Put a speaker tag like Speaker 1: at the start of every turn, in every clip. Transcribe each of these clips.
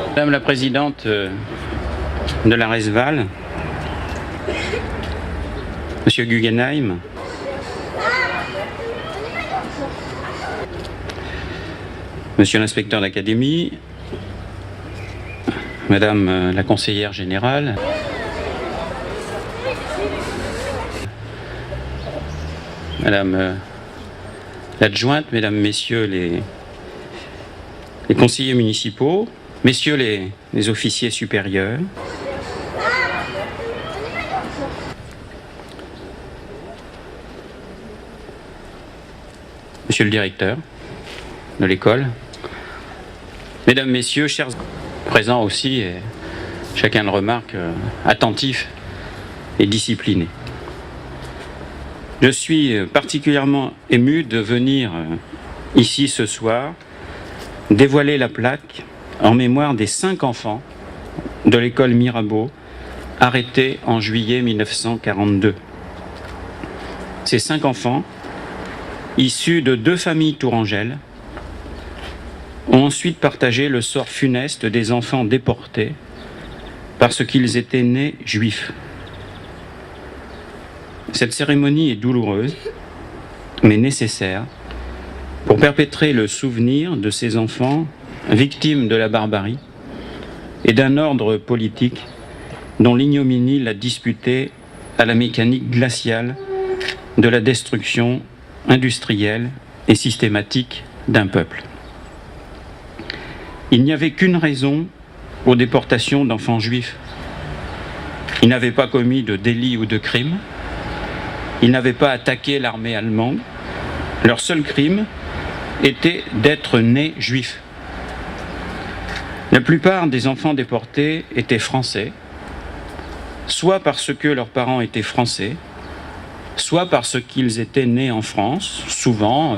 Speaker 1: Madame la présidente de la Resval, Monsieur Guggenheim, Monsieur l'inspecteur d'académie, Madame la conseillère générale, Madame l'adjointe, Mesdames, Messieurs les conseillers municipaux, Messieurs les officiers supérieurs, Monsieur le directeur de l'école, Mesdames, Messieurs, chers présents aussi, et chacun le remarque, attentifs et disciplinés. Je suis particulièrement ému de venir ici ce soir dévoiler la plaque en mémoire des 5 enfants de l'école Mirabeau arrêtés en juillet 1942. Ces 5 enfants, issus de 2 familles tourangelles, ont ensuite partagé le sort funeste des enfants déportés parce qu'ils étaient nés juifs. Cette cérémonie est douloureuse, mais nécessaire pour perpétrer le souvenir de ces enfants victimes de la barbarie et d'un ordre politique dont l'ignominie l'a disputé à la mécanique glaciale de la destruction industrielle et systématique d'un peuple. Il n'y avait qu'une raison aux déportations d'enfants juifs. Ils n'avaient pas commis de délit ou de crime. Ils n'avaient pas attaqué l'armée allemande. Leur seul crime était d'être nés juifs. La plupart des enfants déportés étaient français, soit parce que leurs parents étaient français, soit parce qu'ils étaient nés en France, souvent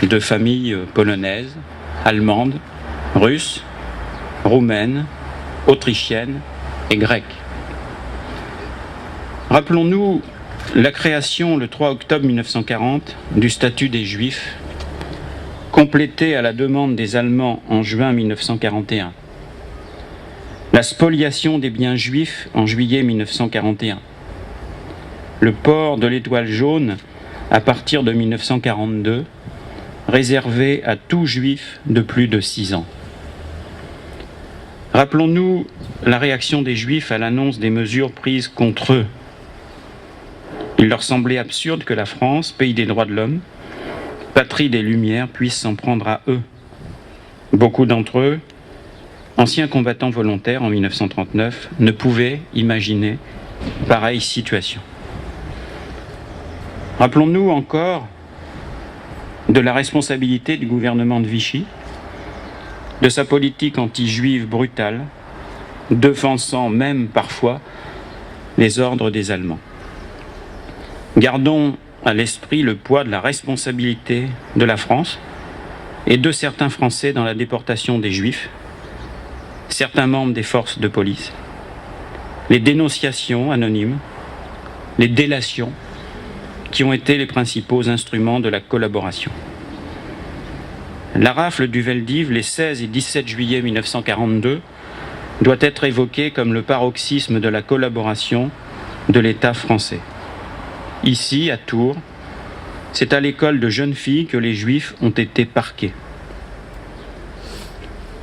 Speaker 1: de familles polonaises, allemandes, russes, roumaines, autrichiennes et grecques. Rappelons-nous la création le 3 octobre 1940 du statut des Juifs, complété à la demande des Allemands en juin 1941. La spoliation des biens juifs en juillet 1941. Le port de l'étoile jaune à partir de 1942, réservé à tout juif de plus de 6 ans. Rappelons-nous la réaction des Juifs à l'annonce des mesures prises contre eux. Il leur semblait absurde que la France, pays des droits de l'homme, patrie des Lumières, puisse s'en prendre à eux. Beaucoup d'entre eux, anciens combattants volontaires en 1939, ne pouvaient imaginer pareille situation. Rappelons-nous encore de la responsabilité du gouvernement de Vichy, de sa politique anti-juive brutale, défensant même parfois les ordres des Allemands. Gardons à l'esprit le poids de la responsabilité de la France et de certains Français dans la déportation des Juifs, certains membres des forces de police, les dénonciations anonymes, les délations qui ont été les principaux instruments de la collaboration. La rafle du Veldiv, les 16 et 17 juillet 1942, doit être évoquée comme le paroxysme de la collaboration de l'État français. Ici, à Tours, c'est à l'école de jeunes filles que les Juifs ont été parqués.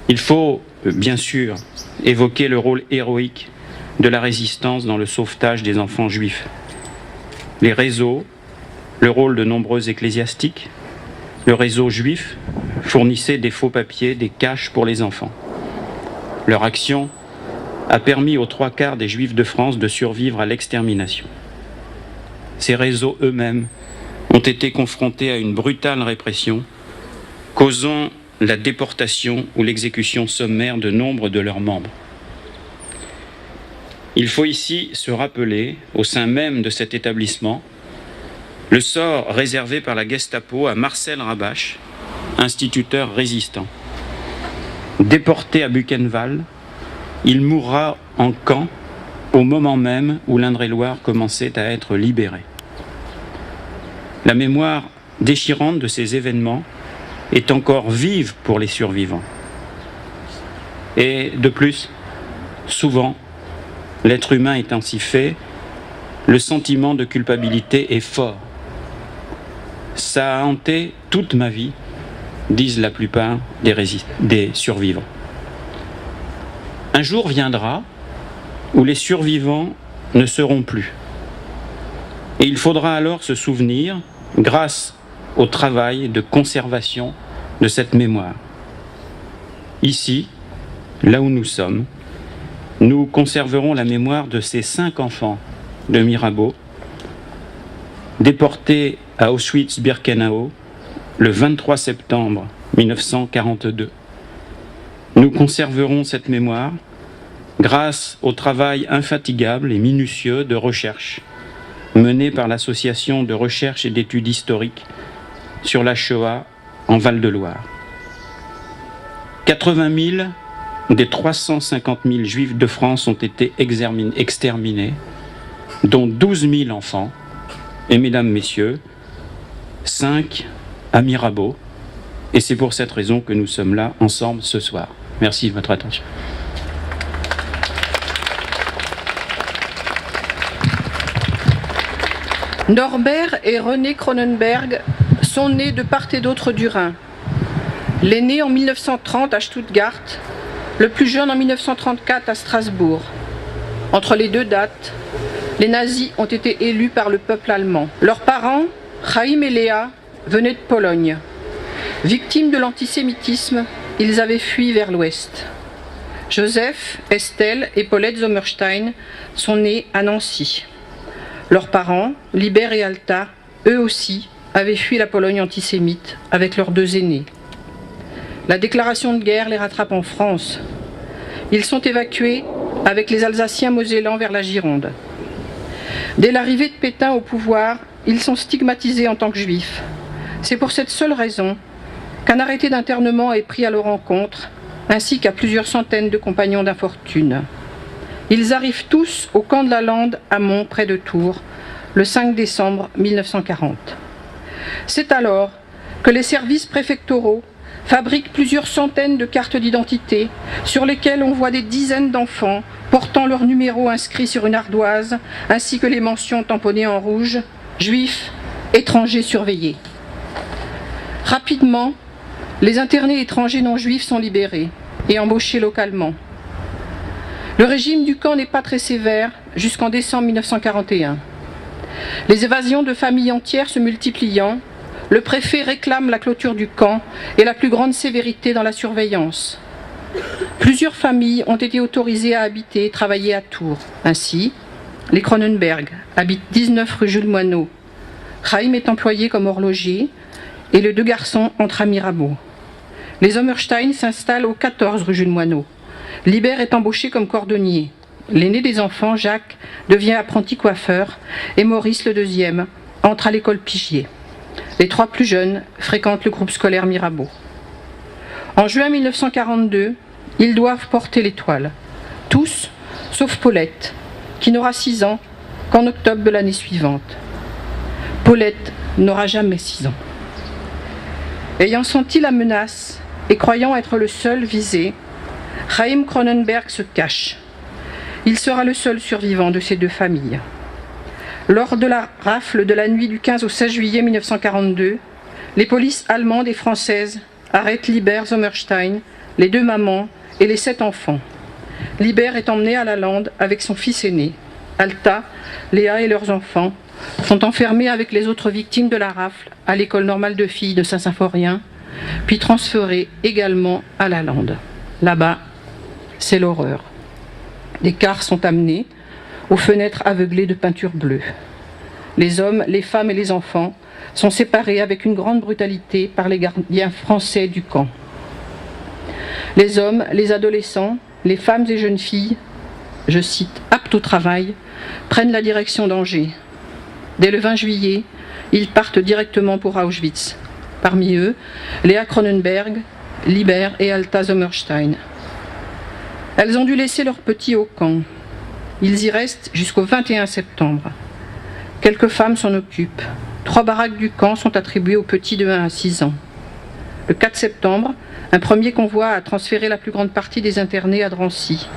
Speaker 1: Il faut, bien sûr, évoquer le rôle héroïque de la résistance dans le sauvetage des enfants juifs. Les réseaux, le rôle de nombreux ecclésiastiques, le réseau juif fournissait des faux papiers, des caches pour les enfants. Leur action a permis aux 3/4 des Juifs de France de survivre à l'extermination. Ces réseaux eux-mêmes ont été confrontés à une brutale répression, causant la déportation ou l'exécution sommaire de nombre de leurs membres. Il faut ici se rappeler, au sein même de cet établissement, le sort réservé par la Gestapo à Marcel Rabach, instituteur résistant. Déporté à Buchenwald, il mourra en camp au moment même où l'Indre-et-Loire commençait à être libérée. La mémoire déchirante de ces événements est encore vive pour les survivants. Et de plus, souvent, l'être humain est ainsi fait, le sentiment de culpabilité est fort. Ça a hanté toute ma vie, disent la plupart des survivants. Un jour viendra où les survivants ne seront plus. Et il faudra alors se souvenir, grâce au travail de conservation de cette mémoire. Ici, là où nous sommes, nous conserverons la mémoire de ces 5 enfants de Mirabeau, déportés à Auschwitz-Birkenau le 23 septembre 1942. Nous conserverons cette mémoire grâce au travail infatigable et minutieux de recherche mené par l'Association de recherche et d'études historiques sur la Shoah en Val-de-Loire. 80 000 des 350 000 juifs de France ont été exterminés, dont 12 000 enfants, et mesdames, messieurs, 5 à Mirabeau, et c'est pour cette raison que nous sommes là ensemble ce soir. Merci de votre attention.
Speaker 2: Norbert et René Cronenberg sont nés de part et d'autre du Rhin. L'aîné en 1930 à Stuttgart, le plus jeune en 1934 à Strasbourg. Entre les deux dates, les nazis ont été élus par le peuple allemand. Leurs parents, Chaim et Léa, venaient de Pologne. Victimes de l'antisémitisme, ils avaient fui vers l'ouest. Joseph, Estelle et Paulette Sommerstein sont nés à Nancy. Leurs parents, Libert et Alta, eux aussi, avaient fui la Pologne antisémite avec leurs 2 aînés. La déclaration de guerre les rattrape en France. Ils sont évacués avec les Alsaciens mosellans vers la Gironde. Dès l'arrivée de Pétain au pouvoir, ils sont stigmatisés en tant que juifs. C'est pour cette seule raison qu'un arrêté d'internement est pris à leur encontre, ainsi qu'à plusieurs centaines de compagnons d'infortune. Ils arrivent tous au camp de la Lande à Mont, près de Tours, le 5 décembre 1940. C'est alors que les services préfectoraux fabriquent plusieurs centaines de cartes d'identité sur lesquelles on voit des dizaines d'enfants portant leur numéro inscrit sur une ardoise, ainsi que les mentions tamponnées en rouge « Juifs, étrangers surveillés ». Rapidement, les internés étrangers non juifs sont libérés et embauchés localement. Le régime du camp n'est pas très sévère jusqu'en décembre 1941. Les évasions de familles entières se multipliant, le préfet réclame la clôture du camp et la plus grande sévérité dans la surveillance. Plusieurs familles ont été autorisées à habiter et travailler à Tours. Ainsi, les Cronenberg habitent 19 rue Jules Moineau. Chaim est employé comme horloger et les 2 garçons entrent à Mirabeau. Les Sommerstein s'installent au 14 rue Jules Moineau. Libert est embauché comme cordonnier. L'aîné des enfants, Jacques, devient apprenti coiffeur et Maurice, le 2e, entre à l'école Pigier. Les 3 plus jeunes fréquentent le groupe scolaire Mirabeau. En juin 1942, ils doivent porter l'étoile. Tous, sauf Paulette, qui n'aura 6 ans qu'en octobre de l'année suivante. Paulette n'aura jamais 6 ans. Ayant senti la menace et croyant être le seul visé, Chaim Cronenberg se cache. Il sera le seul survivant de ces 2 familles. Lors de la rafle de la nuit du 15 au 16 juillet 1942, les polices allemandes et françaises arrêtent Libert Sommerstein, les 2 mamans et les 7 enfants. Libert est emmené à la Lande avec son fils aîné. Alta, Léa et leurs enfants sont enfermés avec les autres victimes de la rafle à l'école normale de filles de Saint-Symphorien, puis transférés également à la Lande. Là-bas, c'est l'horreur. Les cars sont amenés aux fenêtres aveuglées de peinture bleue. Les hommes, les femmes et les enfants sont séparés avec une grande brutalité par les gardiens français du camp. Les hommes, les adolescents, les femmes et jeunes filles, je cite, aptes au travail, prennent la direction d'Angers. Dès le 20 juillet, ils partent directement pour Auschwitz. Parmi eux, Léa Cronenberg, Libert et Alta Sommerstein. Elles ont dû laisser leurs petits au camp. Ils y restent jusqu'au 21 septembre. Quelques femmes s'en occupent. 3 baraques du camp sont attribuées aux petits de 1 à 6 ans. Le 4 septembre, un premier convoi a transféré la plus grande partie des internés à Drancy,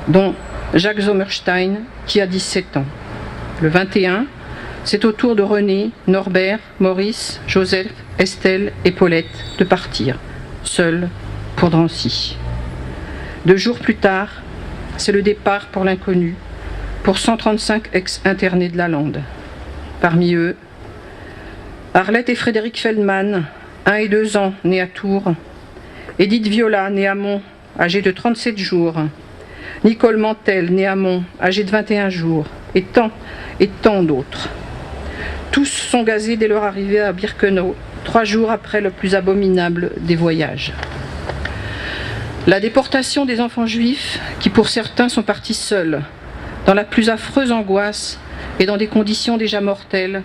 Speaker 2: dont Jacques Sommerstein, qui a 17 ans. Le 21, c'est au tour de René, Norbert, Maurice, Joseph, Estelle et Paulette de partir, seuls pour Drancy. 2 jours plus tard, c'est le départ pour l'inconnu, pour 135 ex-internés de la Lande. Parmi eux, Arlette et Frédéric Feldman, 1 et 2 ans, nés à Tours, Edith Viola, née à Mont, âgée de 37 jours, Nicole Mantel, née à Mont, âgée de 21 jours, et tant d'autres. Tous sont gazés dès leur arrivée à Birkenau, 3 jours après le plus abominable des voyages. La déportation des enfants juifs, qui pour certains sont partis seuls, dans la plus affreuse angoisse et dans des conditions déjà mortelles,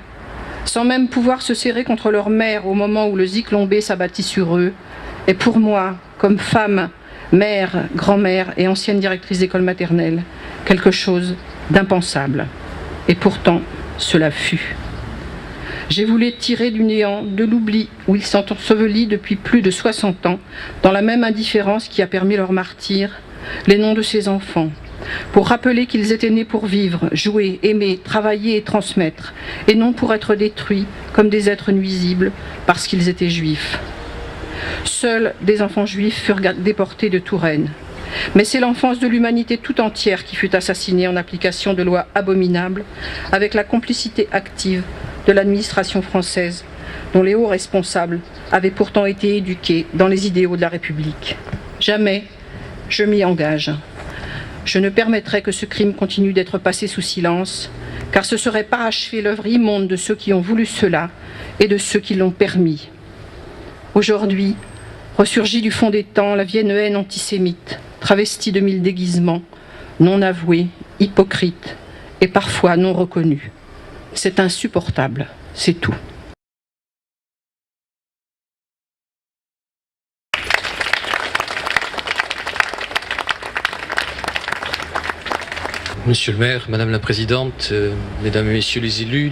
Speaker 2: sans même pouvoir se serrer contre leur mère au moment où le Zyklon B s'abattit sur eux, est pour moi, comme femme, mère, grand-mère et ancienne directrice d'école maternelle, quelque chose d'impensable. Et pourtant, cela fut. J'ai voulu les tirer du néant, de l'oubli, où ils sont ensevelis depuis plus de 60 ans, dans la même indifférence qui a permis leur martyre, les noms de ces enfants, pour rappeler qu'ils étaient nés pour vivre, jouer, aimer, travailler et transmettre, et non pour être détruits comme des êtres nuisibles parce qu'ils étaient juifs. Seuls des enfants juifs furent déportés de Touraine. Mais c'est l'enfance de l'humanité tout entière qui fut assassinée en application de lois abominables, avec la complicité active de l'administration française, dont les hauts responsables avaient pourtant été éduqués dans les idéaux de la République. Jamais je m'y engage. Je ne permettrai que ce crime continue d'être passé sous silence, car ce serait parachever l'œuvre immonde de ceux qui ont voulu cela et de ceux qui l'ont permis. Aujourd'hui, ressurgit du fond des temps la vieille haine antisémite, travestie de 1000 déguisements, non avoués, hypocrites et parfois non reconnus. C'est insupportable, c'est tout.
Speaker 3: Monsieur le maire, Madame la présidente, Mesdames et Messieurs les élus,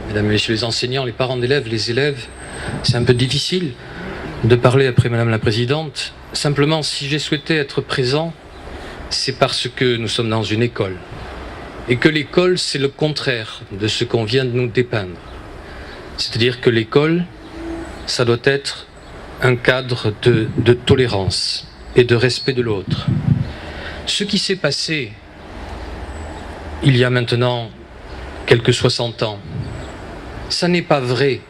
Speaker 3: Mesdames et Messieurs les enseignants, les parents d'élèves, les élèves, c'est un peu difficile de parler après Madame la présidente. Simplement, si j'ai souhaité être présent, c'est parce que nous sommes dans une école. Et que l'école, c'est le contraire de ce qu'on vient de nous dépeindre. C'est-à-dire que l'école, ça doit être un cadre de tolérance et de respect de l'autre. Ce qui s'est passé il y a maintenant quelques 60 ans, ça n'est pas vrai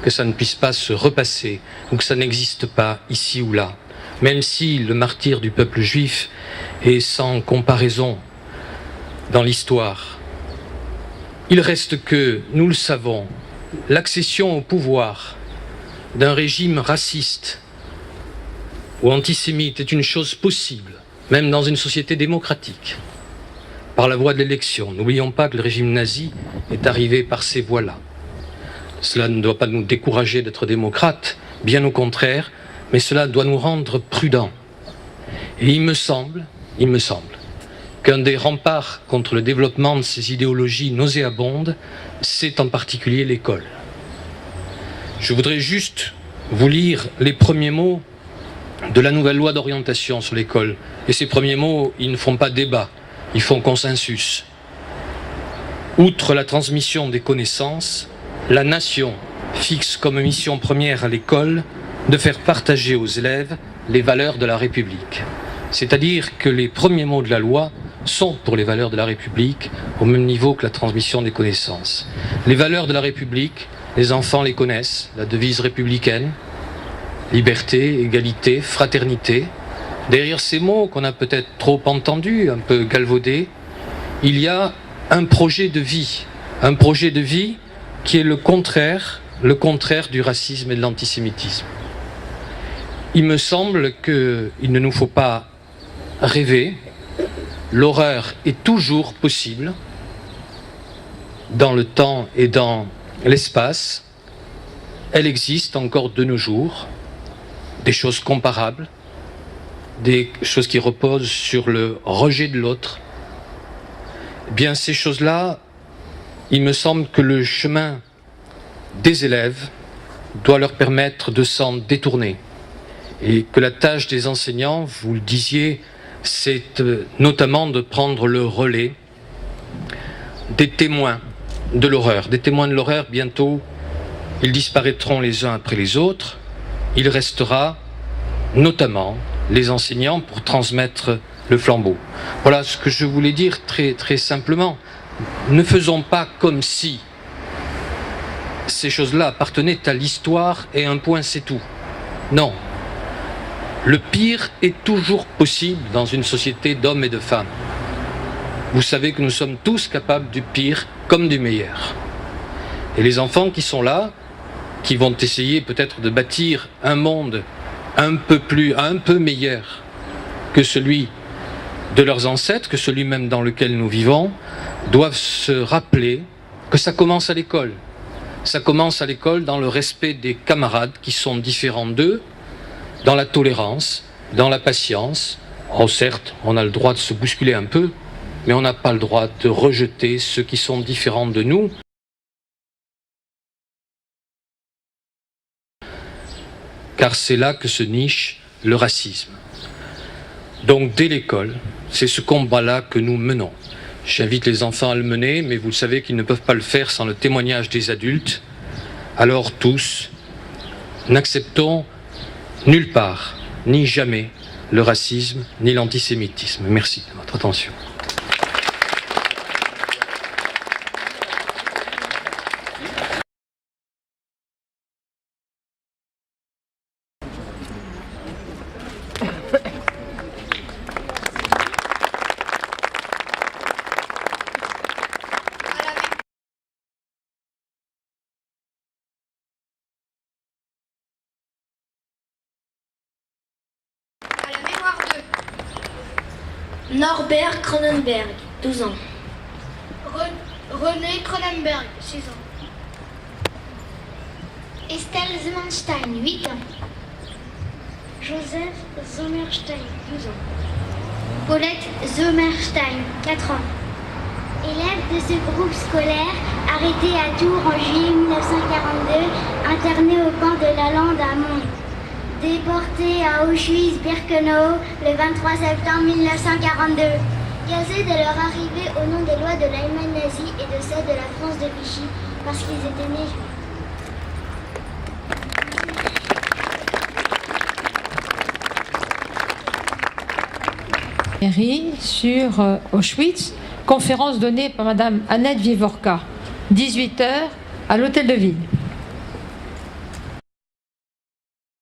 Speaker 3: que ça ne puisse pas se repasser ou que ça n'existe pas ici ou là. Même si le martyre du peuple juif est sans comparaison dans l'histoire, il reste que, nous le savons, l'accession au pouvoir d'un régime raciste ou antisémite est une chose possible, même dans une société démocratique, par la voie de l'élection. N'oublions pas que le régime nazi est arrivé par ces voies-là. Cela ne doit pas nous décourager d'être démocrates, bien au contraire, mais cela doit nous rendre prudents. Et il me semble qu'un des remparts contre le développement de ces idéologies nauséabondes, c'est en particulier l'école. Je voudrais juste vous lire les premiers mots de la nouvelle loi d'orientation sur l'école. Et ces premiers mots, ils ne font pas débat, ils font consensus. Outre la transmission des connaissances, la nation fixe comme mission première à l'école de faire partager aux élèves les valeurs de la République. C'est-à-dire que les premiers mots de la loi sont pour les valeurs de la République au même niveau que la transmission des connaissances. Les valeurs de la République, les enfants les connaissent, la devise républicaine, liberté, égalité, fraternité. Derrière ces mots qu'on a peut-être trop entendus, un peu galvaudés, il y a un projet de vie qui est le contraire du racisme et de l'antisémitisme. Il me semble qu'il ne nous faut pas rêver. L'horreur est toujours possible dans le temps et dans l'espace. Elle existe encore de nos jours. Des choses comparables, des choses qui reposent sur le rejet de l'autre. Eh bien, ces choses-là, il me semble que le chemin des élèves doit leur permettre de s'en détourner. Et que la tâche des enseignants, vous le disiez, c'est notamment de prendre le relais des témoins de l'horreur. Des témoins de l'horreur, bientôt, ils disparaîtront les uns après les autres. Il restera notamment les enseignants pour transmettre le flambeau. Voilà ce que je voulais dire très, très simplement. Ne faisons pas comme si ces choses-là appartenaient à l'histoire et un point c'est tout. Non. Le pire est toujours possible dans une société d'hommes et de femmes. Vous savez que nous sommes tous capables du pire comme du meilleur. Et les enfants qui sont là, qui vont essayer peut-être de bâtir un monde un peu meilleur que celui de leurs ancêtres, que celui même dans lequel nous vivons, doivent se rappeler que ça commence à l'école. Ça commence à l'école dans le respect des camarades qui sont différents d'eux, dans la tolérance, dans la patience. Oh, certes, on a le droit de se bousculer un peu, mais on n'a pas le droit de rejeter ceux qui sont différents de nous. Car c'est là que se niche le racisme. Donc dès l'école, c'est ce combat-là que nous menons. J'invite les enfants à le mener, mais vous savez qu'ils ne peuvent pas le faire sans le témoignage des adultes. Alors tous, n'acceptons nulle part, ni jamais, le racisme, ni l'antisémitisme. Merci de votre attention.
Speaker 4: Norbert Cronenberg, 12 ans. René Cronenberg, 6 ans. Estelle Zemanstein, 8 ans. Joseph Sommerstein, 12 ans. Paulette Sommerstein, 4 ans. Élève de ce groupe scolaire, arrêté à Tours en juillet 1942, interné au camp de la Lande à Mons. Déporté à Auschwitz-Birkenau le 23 septembre 1942. Gazés de leur arrivée au nom des lois de l'Allemagne nazie et de celles de la France de Vichy parce qu'ils étaient nés
Speaker 5: juifs. Sur Auschwitz, conférence donnée par Madame Annette Wieworka, 18h à l'Hôtel de Ville.